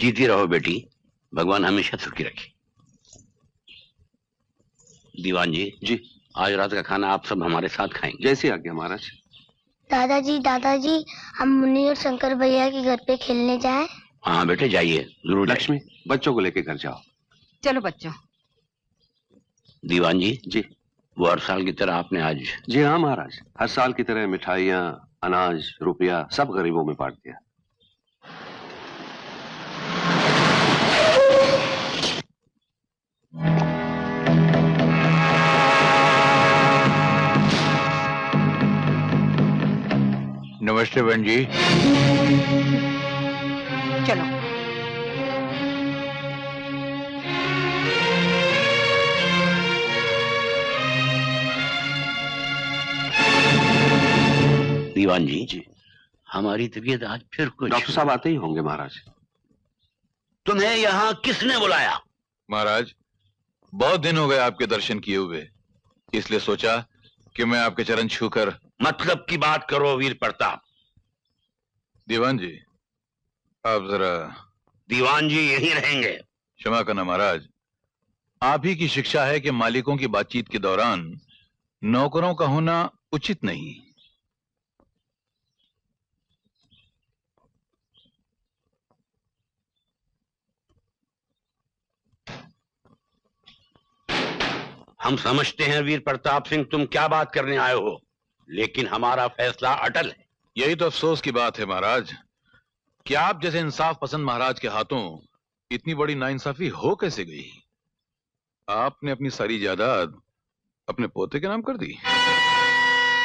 जीती रहो बेटी, भगवान हमेशा सुखी रखे। दीवान जी जी, आज रात का खाना आप सब हमारे साथ खाएंगे। जैसी आज्ञा महाराज। दादाजी, हम मुन्नी और शंकर भैया के घर पे खेलने जाएं? हाँ बेटे जाइए, जरूर। लक्ष्मी, बच्चों को लेके घर जाओ। चलो बच्चों। दीवान जी जी, वो हर साल की तरह आपने आज। जी हाँ महाराज, हर साल की तरह मिठाइयाँ, अनाज, रुपया सब गरीबों में बांट दिया। नमस्ते बहन जी। चलो। दीवान जी हमारी तबीयत आज फिर कुछ। डॉक्टर साहब आते ही होंगे महाराज। तुम्हें यहाँ किसने बुलाया? महाराज, बहुत दिन हो गए आपके दर्शन किए हुए, इसलिए सोचा कि मैं आपके चरण छूकर। मतलब की बात करो वीर प्रताप। दीवान जी आप जरा। दीवान जी यहीं रहेंगे। क्षमा करना महाराज, आप ही की शिक्षा है कि मालिकों की बातचीत के दौरान नौकरों का होना उचित नहीं। हम समझते हैं वीर प्रताप सिंह तुम क्या बात करने आए हो, लेकिन हमारा फैसला अटल है। यही तो अफसोस की बात है महाराज कि आप जैसे इंसाफ पसंद महाराज के हाथों इतनी बड़ी नाइंसाफी हो कैसे गई। आपने अपनी सारी जायदाद अपने पोते के नाम कर दी।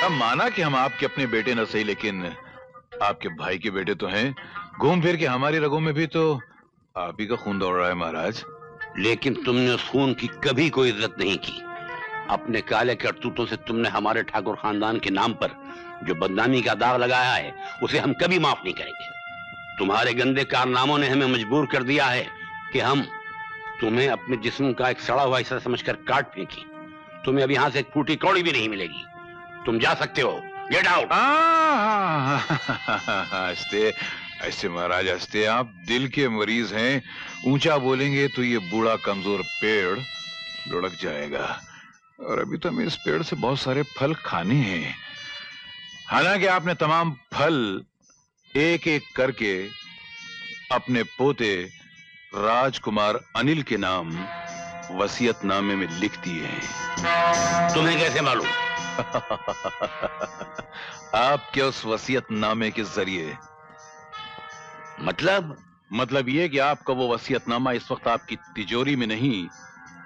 अब माना कि हम आपके अपने बेटे न सही, लेकिन आपके भाई के बेटे तो हैं। घूम फिर के हमारी रगों में भी तो आप ही का खून दौड़ रहा है महाराज। लेकिन तुमने उस खून की कभी कोई इज्जत नहीं की। अपने काले करतूतों से तुमने हमारे ठाकुर खानदान के नाम पर जो बदनामी का दाग लगाया है उसे हम कभी माफ नहीं करेंगे। तुम्हारे गंदे कारनामों ने हमें मजबूर कर दिया है कि हम तुम्हें अपने जिस्म का एक सड़ा हुआ हिस्सा समझकर काट फेंकी। तुम्हें अब यहाँ से एक फूटी कौड़ी भी नहीं मिलेगी। तुम जा सकते हो। Get out. हंसते ऐसे महाराज, हंसते। आप दिल के मरीज हैं। ऊंचा बोलेंगे तो ये बूढ़ा कमजोर पेड़ लुढ़क जाएगा, और अभी तो हमें इस पेड़ से बहुत सारे फल खाने हैं। हालांकि आपने तमाम फल एक एक करके अपने पोते राजकुमार अनिल के नाम वसीयतनामे में लिख दिए हैं। तुम्हें कैसे मालूम? आपके उस वसीयतनामे के जरिए। मतलब ये कि आपका वो वसीयतनामा इस वक्त आपकी तिजोरी में नहीं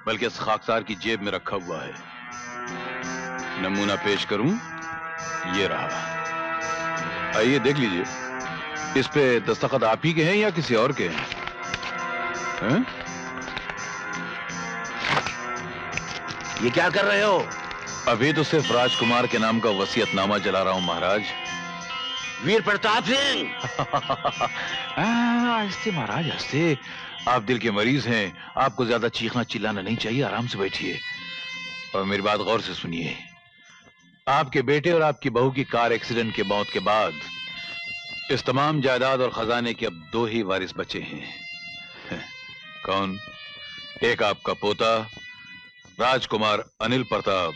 बल्कि इस खाकसार की जेब में रखा हुआ है। नमूना पेश करूं? ये रहा, आइए देख लीजिए। इस पे दस्तखत आप ही के हैं या किसी और के हैं? ये क्या कर रहे हो? अभी तो सिर्फ राजकुमार के नाम का वसीयतनामा जला रहा हूं महाराज। वीर प्रताप सिंह। हंसते महाराज, हंसते। आप दिल के मरीज हैं, आपको ज्यादा चीखना चिल्लाना नहीं चाहिए। आराम से बैठिए और मेरी बात गौर से सुनिए। आपके बेटे और आपकी बहू की कार एक्सीडेंट के मौत के बाद इस तमाम जायदाद और खजाने के अब दो ही वारिस बचे हैं। कौन? एक आपका पोता राजकुमार अनिल प्रताप,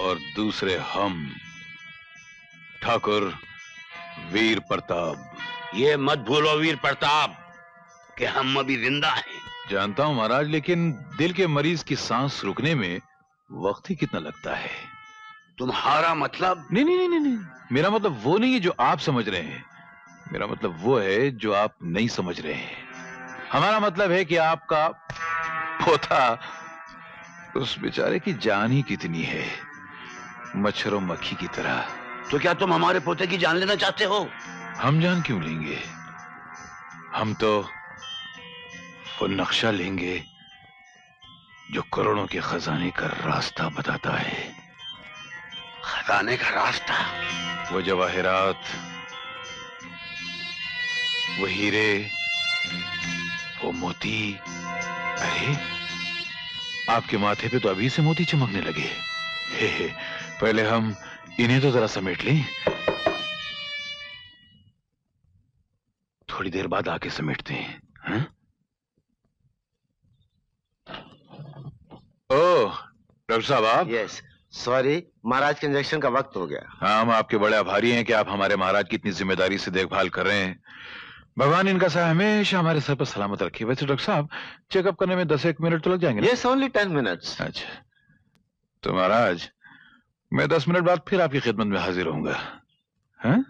और दूसरे हम ठाकुर वीर प्रताप। ये मत भूलो वीर प्रताप कि हम अभी जिंदा हैं। जानता हूं महाराज, लेकिन दिल के मरीज की सांस रुकने में वक्त ही कितना लगता है। तुम्हारा मतलब? नहीं नहीं नहीं नहीं, मेरा मतलब वो नहीं है जो आप समझ रहे हैं। मेरा मतलब वो है जो आप नहीं समझ रहे हैं। हमारा मतलब है कि आपका पोता, उस बेचारे की जान ही कितनी है, मच्छरों मक्खी की तरह। तो क्या तुम हमारे पोते की जान लेना चाहते हो? हम जान क्यों लेंगे? हम तो वो नक्शा लेंगे जो करोड़ों के खजाने का रास्ता बताता है। खजाने का रास्ता? वो जवाहरात, वो हीरे, वो मोती। अरे आपके माथे पे तो अभी से मोती चमकने लगे। हे, पहले हम इन्हें तो जरा समेट लें। थोड़ी देर बाद आके समेटते हैं। ओह डॉक्टर साहब आप? यस सॉरी, महाराज के इंजेक्शन का वक्त हो गया। हाँ, हम आपके बड़े आभारी हैं कि आप हमारे महाराज की इतनी जिम्मेदारी से देखभाल कर रहे हैं। भगवान इनका सहाय हमेशा हमारे सर पर सलामत रखिए। वैसे डॉक्टर साहब चेकअप करने में 10-1 मिनट तो लग जाएंगे ना? Yes only 10 minutes. अच्छा, तो महाराज मैं 10 मिनट बाद फिर आपकी खिदमत में हाजिर होऊंगा। हाँ?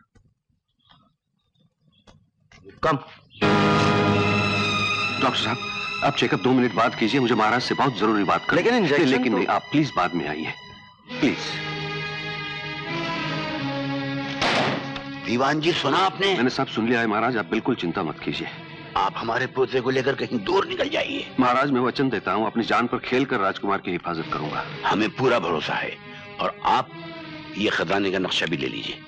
कम। डॉक्टर साहब आप चेकअप 2 मिनट बाद कीजिए, मुझे महाराज से बहुत जरूरी बात करनी है। लेकिन इंजेक्शन लेकिन तो... नहीं, आप प्लीज बाद में आइए प्लीज। दीवान जी सुना आपने? मैंने सब सुन लिया है महाराज, आप बिल्कुल चिंता मत कीजिए। आप हमारे पोते को लेकर कहीं दूर निकल जाइए। महाराज मैं वचन देता हूँ अपनी जान पर खेल कर राजकुमार की हिफाजत करूंगा। हमें पूरा भरोसा है। और आप ये खजाने का नक्शा भी ले लीजिए।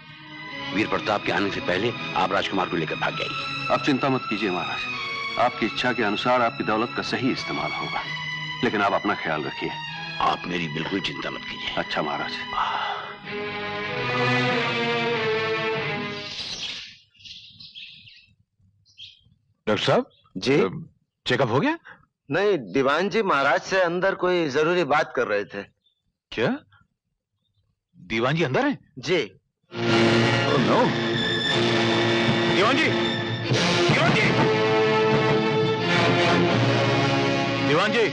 वीर प्रताप के आने से पहले आप राजकुमार को लेकर भाग जाइए। आप चिंता मत कीजिए महाराज, आपकी इच्छा के अनुसार आपकी दौलत का सही इस्तेमाल होगा, लेकिन आप अपना ख्याल रखिए। आप मेरी बिल्कुल चिंता मत कीजिए। अच्छा महाराज। डॉक्टर साहब जी? चेकअप हो गया? नहीं, दीवान जी महाराज से अंदर कोई जरूरी बात कर रहे थे। क्या दीवान जी अंदर हैं? जी। Oh no. दीवान जी, दीवान जी, दीवान जी,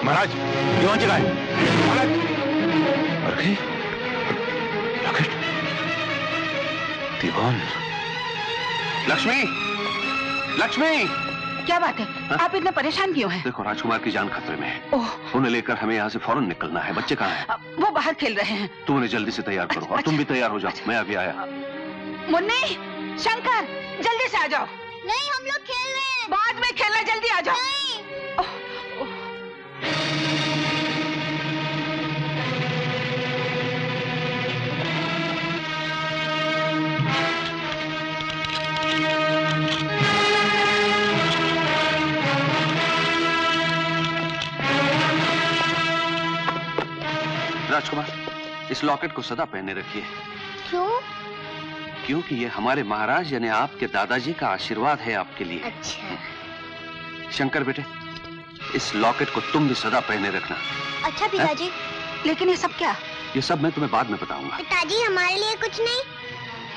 महाराज, दीवान जी कहाँ है? महाराज मर गए? लॉकेट, दीवान। लक्ष्मी, लक्ष्मी! क्या बात है? आप इतना परेशान क्यों हैं? देखो राजकुमार की जान खतरे में है। ओह, उन्हें लेकर हमें यहाँ से फौरन निकलना है। बच्चे कहाँ हैं? वो बाहर खेल रहे हैं। तुम उन्हें जल्दी से तैयार करो। और तुम भी तैयार हो जाओ। मैं अभी आया। मुन्नी, शंकर, जल्दी से आ जाओ। नहीं, हम लोग खेल रहे हैं। बाद में खेलना, जल्दी आ जाओ। ओह, ओह। राजकुमार इस लॉकेट को सदा पहने रखिए। क्यों? क्योंकि ये हमारे महाराज यानी आपके दादाजी का आशीर्वाद है आपके लिए। अच्छा। शंकर बेटे इस लॉकेट को तुम भी सदा पहने रखना। अच्छा पिताजी। लेकिन ये सब क्या? ये सब मैं तुम्हें बाद में बताऊंगा। पिताजी हमारे लिए कुछ नहीं?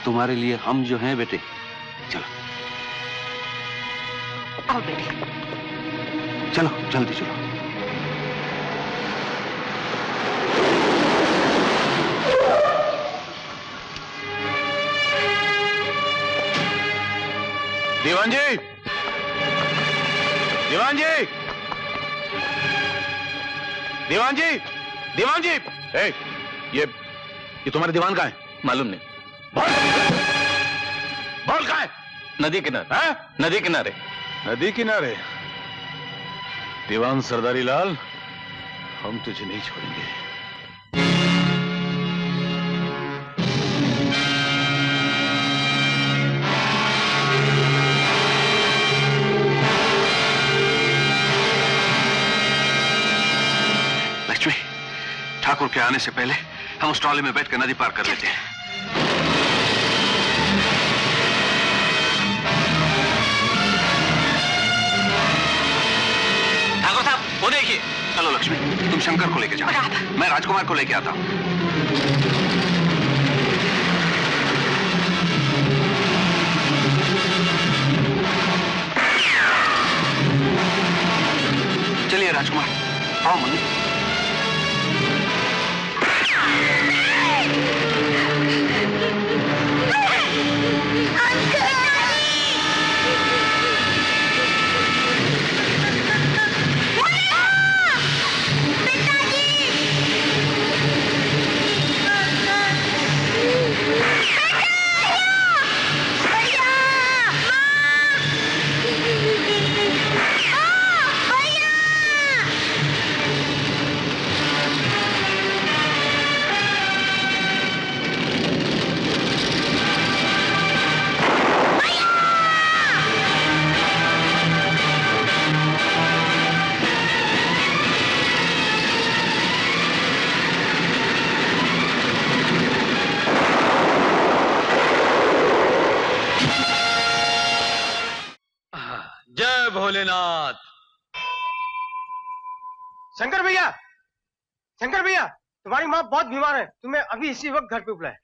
तुम्हारे लिए हम जो हैं बेटे। चलो आओ बेटे। चलो जल्दी चलो। दीवान जी, दीवान जी, दीवान जी, दीवान जी! ये तुम्हारे दीवान कहाँ है? मालूम नहीं। बोल कहाँ है? नदी किनारे। नदी किनारे। नदी किनारे। दीवान सरदारी लाल, हम तुझे नहीं छोड़ेंगे। लक्ष्मी, ठाकुर के आने से पहले हम उस ट्रॉली में बैठकर नदी पार कर लेते हैं। ठाकुर साहब वो देखिए। चलो लक्ष्मी, तुम शंकर को लेके जाओ, मैं राजकुमार को लेके आता हूँ। चलिए राजकुमार, आओ मुन्नी। भोलेनाथ। शंकर भैया, शंकर भैया, तुम्हारी माँ बहुत बीमार है, तुम्हें अभी इसी वक्त घर पे बुलाए।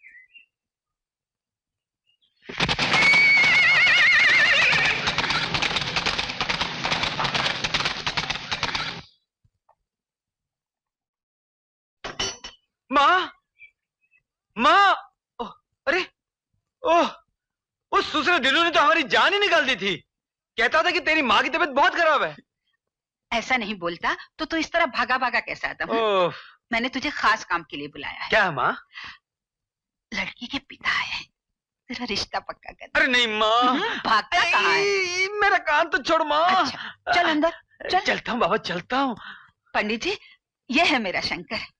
माँ, माँ, अरे, ओह, उस दूसरे दिनों ने तो हमारी जान ही निकाल दी थी। कहता था कि तेरी माँ की तबीयत बहुत खराब है। ऐसा नहीं बोलता तो तू इस तरह भागा भागा कैसा आता? मैंने तुझे खास काम के लिए बुलाया है। क्या माँ? लड़की के पिता है, तेरा रिश्ता पक्का कर। अरे नहीं माँ, भागता कहाँ है? मेरा कान तो छोड़ माँ। अच्छा, चल अंदर चल। चलता हूँ बाबा, चलता हूँ। पंडित जी, ये है मेरा शंकर।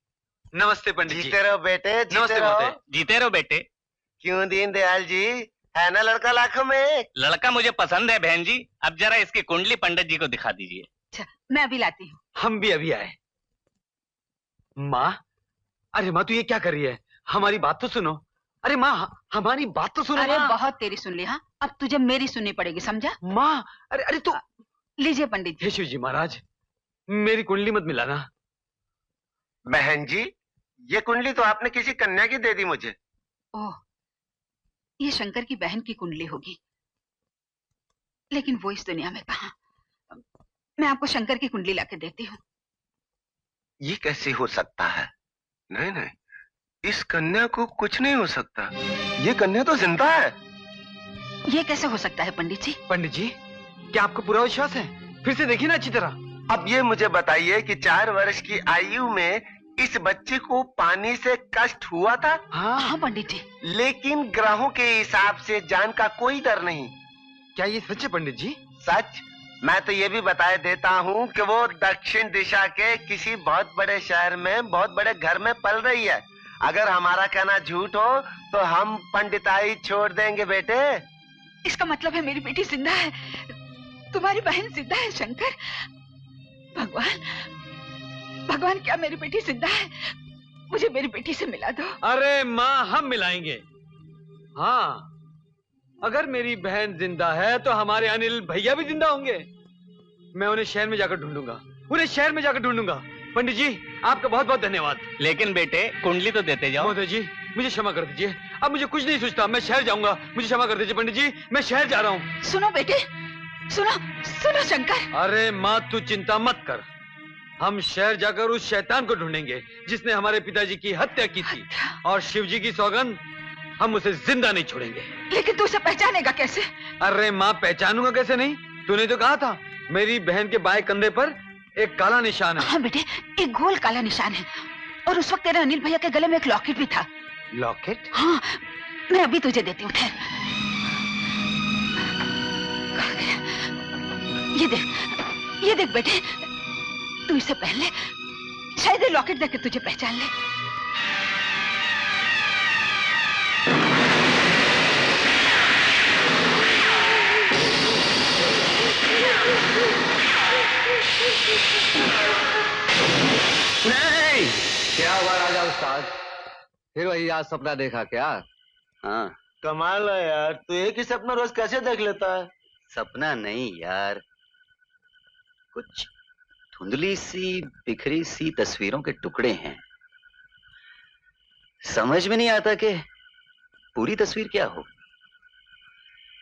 नमस्ते पंडित जी। जीते रहो बेटे, नमस्ते महोदय। जीते रहो बेटे। क्यों दीनदयाल जी, है ना लड़का लाखों में? लड़का मुझे पसंद है बहन जी। अब जरा इसकी कुंडली पंडित जी को दिखा दीजिए। अच्छा, मैं अभी लाती हूँ। हम भी अभी आए। माँ, अरे माँ तू ये क्या कर रही है? हमारी बात तो सुनो। अरे माँ, हमारी बात तो सुनो। अरे बहुत तेरी सुन ली, हाँ अब तुझे मेरी सुननी पड़ेगी, समझा? माँ, अरे अरे तू लीजिए पंडित जी। हे शिव जी महाराज, मेरी कुंडली मत मिलाना। बहन जी, ये कुंडली तो आपने किसी कन्या की दे दी मुझे। ओह, ये शंकर की बहन की कुंडली होगी, लेकिन वो इस दुनिया में कहाँ। मैं आपको शंकर की कुंडली लाके देती हूँ। ये कैसे हो सकता है? नहीं नहीं, इस कन्या को कुछ नहीं हो सकता। ये कन्या तो जिंदा है। ये कैसे हो सकता है पंडित जी? पंडित जी, क्या आपको पूरा विश्वास है? फिर से देखिए ना अच्छी तरह। अब ये मुझे बताइए कि 4 वर्ष की आयु में इस बच्चे को पानी से कष्ट हुआ था? हाँ पंडित जी। लेकिन ग्रहों के हिसाब से जान का कोई डर नहीं। क्या ये सच है पंडित जी? सच। मैं तो ये भी बता देता हूँ कि वो दक्षिण दिशा के किसी बहुत बड़े शहर में बहुत बड़े घर में पल रही है। अगर हमारा कहना झूठ हो तो हम पंडिताई छोड़ देंगे बेटे। इसका मतलब है मेरी बेटी जिंदा है, तुम्हारी बहन जिंदा है। शंकर, भगवान भगवान, क्या मेरी बेटी जिंदा है? मुझे मेरी बेटी से मिला दो। अरे माँ, हम मिलाएंगे। हाँ, अगर मेरी बहन जिंदा है तो हमारे अनिल भैया भी जिंदा होंगे। मैं उन्हें शहर में जाकर ढूंढूंगा, उन्हें शहर में जाकर ढूंढूंगा। पंडित जी, आपका बहुत बहुत धन्यवाद। लेकिन बेटे, कुंडली तो देते जाओ। महोदय जी, मुझे क्षमा कर दीजिए, अब मुझे कुछ नहीं सोचता। मैं शहर जाऊंगा, मुझे क्षमा कर दीजिए पंडित जी, मैं शहर जा रहा हूँ। सुनो बेटे, सुनो सुनो शंकर। अरे माँ, तू चिंता मत कर, हम शहर जाकर उस शैतान को ढूंढेंगे जिसने हमारे पिताजी की हत्या की थी। और शिव जी की सौगंध, हम उसे जिंदा नहीं छोड़ेंगे। लेकिन तू उसे पहचानेगा कैसे? अरे माँ, पहचानूंगा कैसे नहीं? तूने तो कहा था मेरी बहन के बाएं कंधे पर एक काला निशान है। हाँ बेटे, एक गोल काला निशान है। और उस वक्त तेरे अनिल भैया के गले में एक लॉकेट भी था। लॉकेट? हाँ, मैं अभी तुझे देती हूँ, ठहर। ये देख बेटे, तू इसे पहन ले, शायद ये लॉकेट देख के तुझे पहचान ले। नहीं, क्या हुआ राजा उस्ताद? फिर वही आज सपना देखा क्या? हाँ, कमाल है यार, तू एक ही सपना रोज कैसे देख लेता है? सपना नहीं यार, कुछ धुंधली सी बिखरी सी तस्वीरों के टुकड़े हैं। समझ में नहीं आता कि पूरी तस्वीर क्या हो।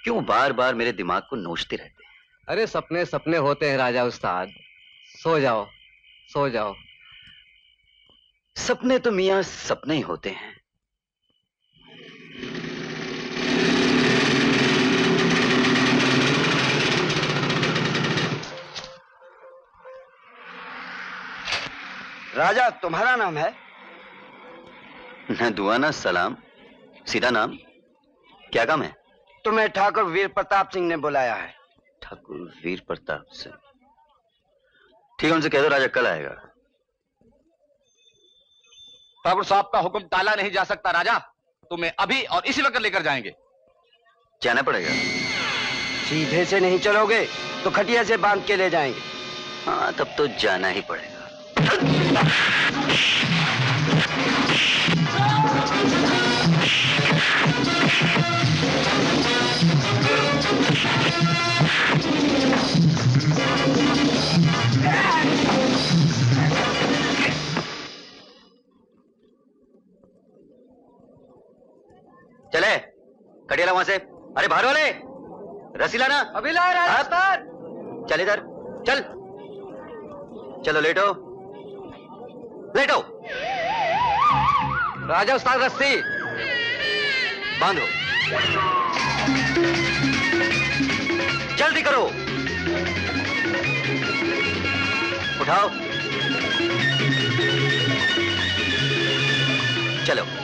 क्यों बार बार मेरे दिमाग को नोचते रहते हैं। अरे सपने सपने होते हैं राजा उस्ताद, सो जाओ सो जाओ। सपने तो मियां सपने ही होते हैं। राजा तुम्हारा नाम है? न दुआ न सलाम, सीधा नाम। क्या काम है? तुम्हें ठाकुर वीर प्रताप सिंह ने बुलाया है। ठाकुर वीर प्रताप सिंह? ठीक है, उनसे कह दो राजा कल आएगा। ठाकुर साहब का हुक्म टाला नहीं जा सकता राजा, तुम्हें अभी और इसी वक्त लेकर जाएंगे। जाना पड़ेगा। सीधे से नहीं चलोगे तो खटिया से बांध के ले जाएंगे। हाँ, तब तो जाना ही पड़ेगा। चले खटिया ला वहां से। अरे बाहर वाले रस्सी लाना। अभी ला राजा उस्ताद। चल इधर चल। चलो लेटो लेटो। राजा उस्ताद रस्सी बांधो। जल्दी करो। उठाओ। चलो